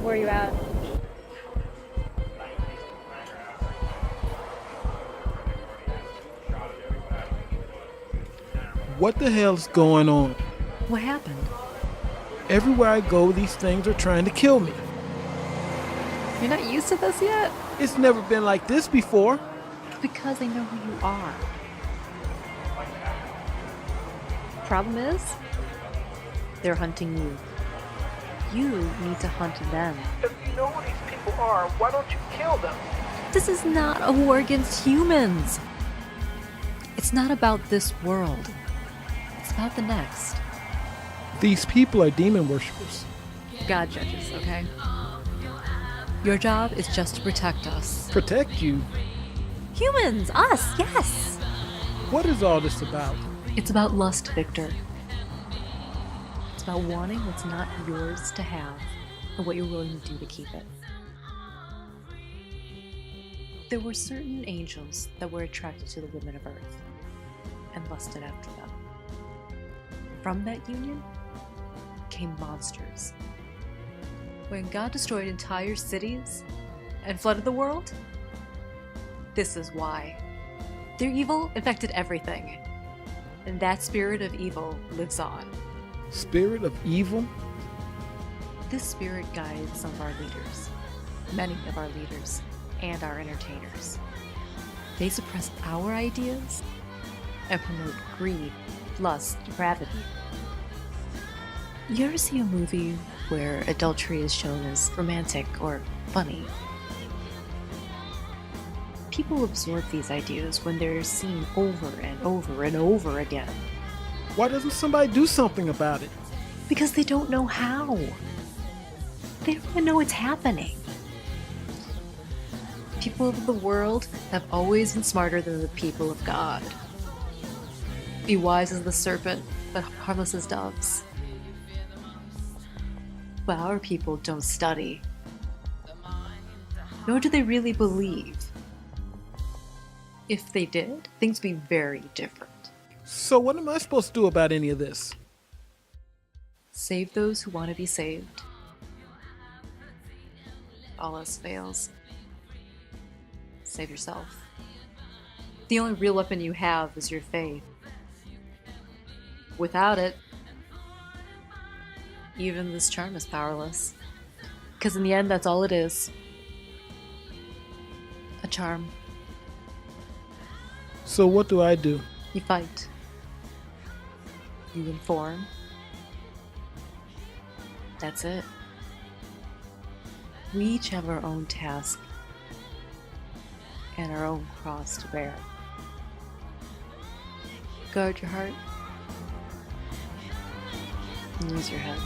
Where are you at? What the hell's going on? What happened? Everywhere I go, these things are trying to kill me. You're not used to this yet? It's never been like this before. Because they know who you are. Problem is, they're hunting you. You need to hunt them. If you know who these people are, why don't you kill them? This is not a war against humans. It's not about this world. It's about the next. These people are demon worshippers. God judges, okay? Your job is just to protect us. Protect you? Humans! Us! Yes! What is all this about? It's about lust, Victor. It's about wanting what's not yours to have and what you're willing to do to keep it. There were certain angels that were attracted to the women of Earth and lusted after them. From that union came monsters. When God destroyed entire cities and flooded the world, this is why. Their evil infected everything, and that spirit of evil lives on. Spirit of evil? This spirit guides some of our leaders, many of our leaders, and our entertainers. They suppress our ideas and promote greed, lust, depravity. You ever see a movie where adultery is shown as romantic or funny? People absorb these ideas when they're seen over and over and over again. Why doesn't somebody do something about it? Because they don't know how. They don't even know it's happening. People of the world have always been smarter than the people of God. Be wise as the serpent, but harmless as doves. But our people don't study, nor do they really believe. If they did, things would be very different. So what am I supposed to do about any of this? Save those who want to be saved. All else fails. Save yourself. The only real weapon you have is your faith. Without it, even this charm is powerless. Because in the end, that's all it is. A charm. So what do I do? You fight. You inform. That's it. We each have our own task and our own cross to bear. Guard your heart and use your head.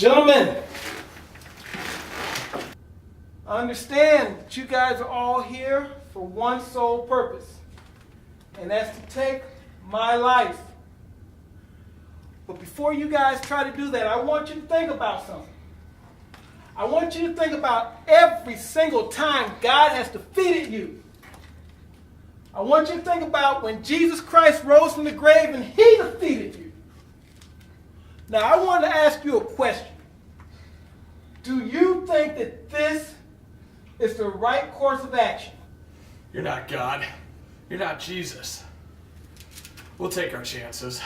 Gentlemen, I understand that you guys are all here for one sole purpose, and that's to take my life. But before you guys try to do that, I want you to think about something. I want you to think about every single time God has defeated you. I want you to think about when Jesus Christ rose from the grave and he defeated you. Now, I want to ask you a question. Do you think that this is the right course of action? You're not God. You're not Jesus. We'll take our chances.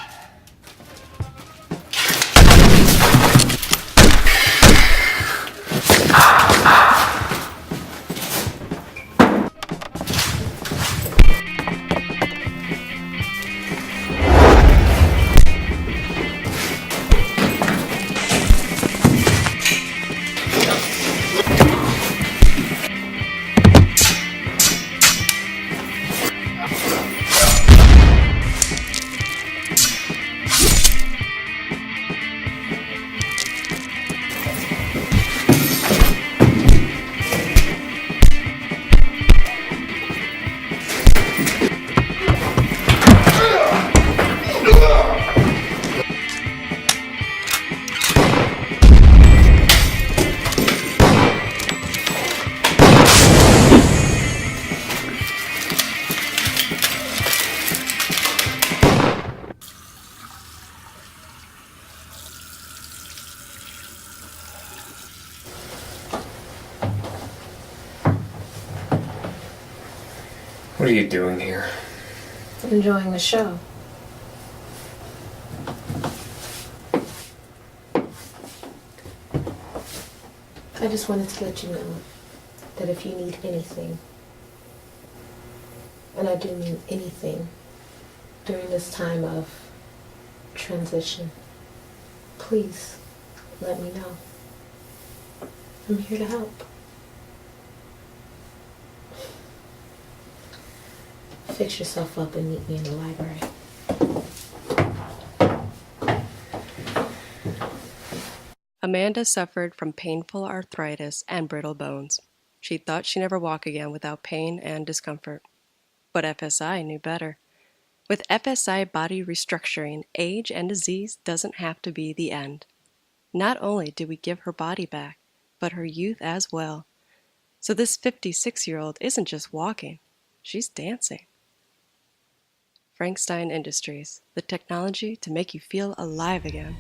What are you doing here? Enjoying the show. I just wanted to let you know that if you need anything, and I do mean anything, during this time of transition, please let me know. I'm here to help. Fix yourself up and meet me in the library. Amanda suffered from painful arthritis and brittle bones. She thought she'd never walk again without pain and discomfort. But FSI knew better. With FSI body restructuring, age and disease doesn't have to be the end. Not only did we give her body back, but her youth as well. So this 56-year-old isn't just walking, she's dancing. Frankenstein Industries, the technology to make you feel alive again.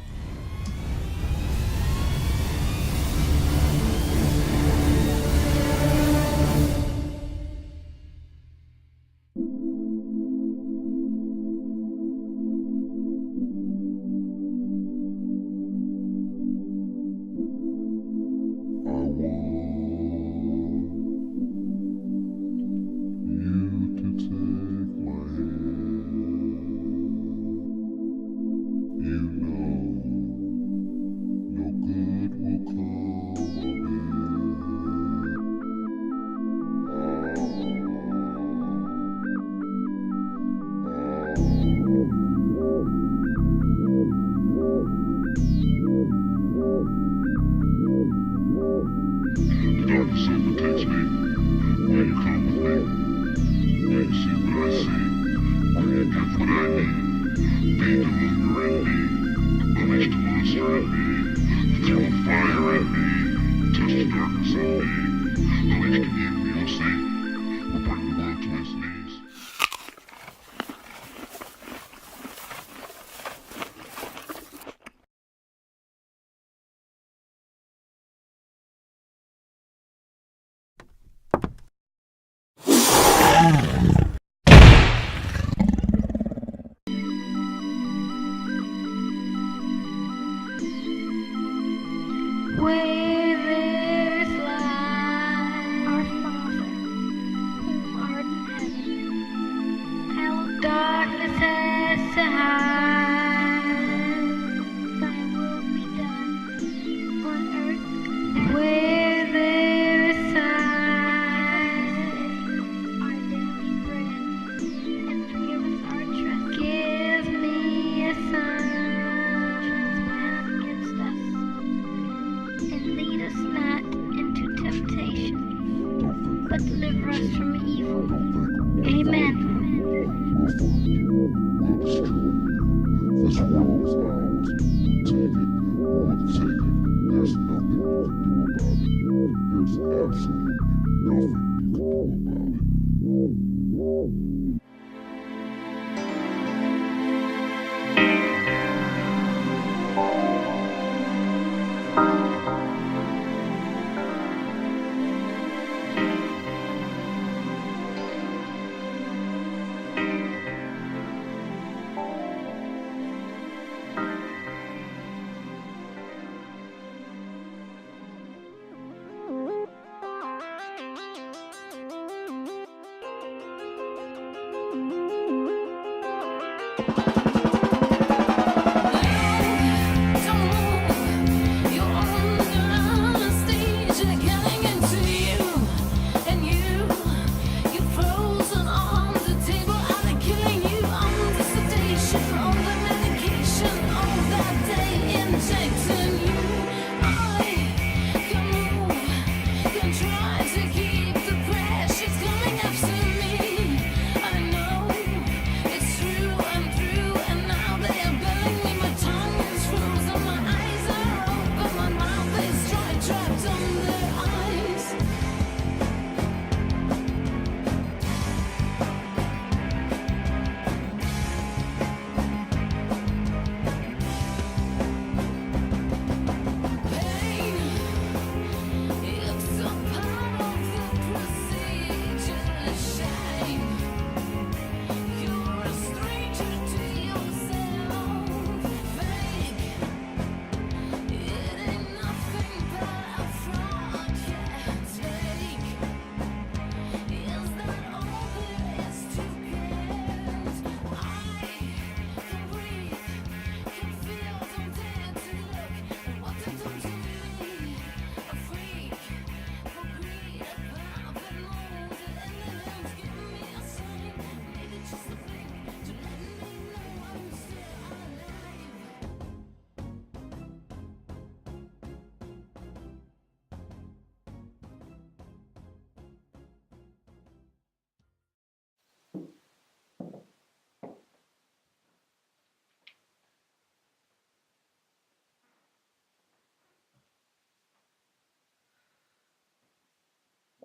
Where there is light, our Father, who art in heaven, hallowed darkness has to hide. Thy will be done on earth where there is sight. Our daily bread, and forgive us our trespasses. Give me a sign against us. And lead us not into temptation, but deliver us from evil. Amen. This world is ours. Take it. We'll take it. There's nothing you can do about it. There's absolutely nothing you can do about it.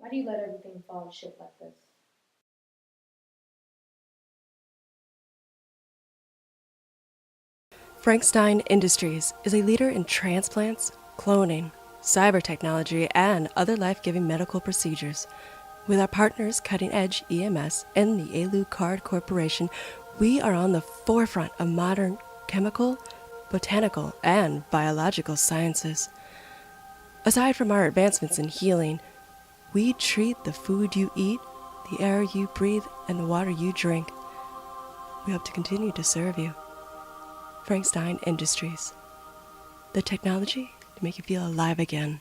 Why do you let everything fall to shit like this? Frankenstein Industries is a leader in transplants, cloning, cyber technology, and other life-giving medical procedures. With our partners Cutting Edge EMS and the Alucard Corporation, we are on the forefront of modern chemical, botanical, and biological sciences. Aside from our advancements in healing, we treat the food you eat, the air you breathe, and the water you drink. We hope to continue to serve you. Frankenstein Industries. The technology to make you feel alive again.